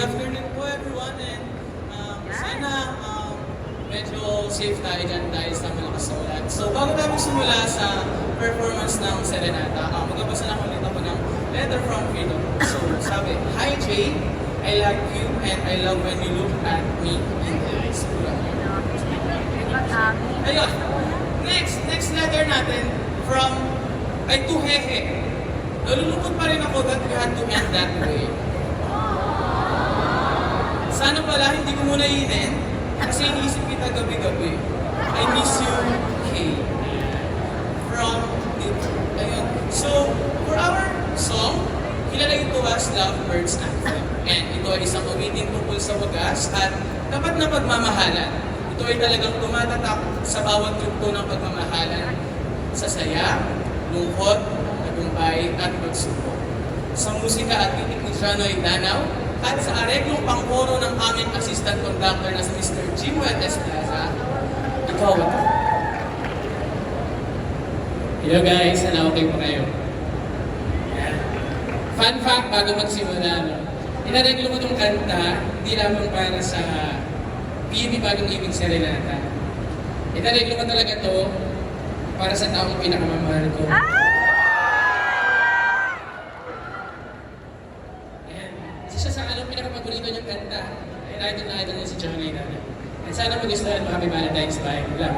afternoon po everyone and sana medyo safe tayo dyan dahil sa malakas na ulan. So bago tayo simula sa performance ng Serenata, magbabasa lang ulit ako ng letter from Freedom. So sabi, Hi Jay, I like you and I love when you look at me in the eyes. Ayun. Next letter natin from ay Tuhehe. Nalulungkot pa rin ako that we had to end that way. Sana pala hindi ko muna i-end kasi iniisip kita gabi-gabi. I miss you, Kay. From dito. Ayun. So, for our song, kilala ito as Lovebirds Anthem. And ito ay isang umiting tungkol sa wagas at dapat na pagmamahalan. Ito ay talagang tumatatak sa bawat yugto ng pagmamahalan. Sa saya, lungkot, tagumpay at pagsubok. Sa musika at titik ni Shanoy Danaw at sa areglong pangkoro ng aming assistant conductor na si Mr. Jimuel Esplaza, ikaw ito. Hello guys, sana okay po kayo? Fun fact bago magsimula, no? Inareglo ko itong kanta, hindi lamang para sa PUP Bagong Ibig Serenata. Inareglo ko talaga to para sa taong pinakamamahal ko. Isa sa pinakapaborito niyang kanta, ay idol na idol niya si Johnny Dana. At sana magustuhan mo Happy Valentine's Day. Wala.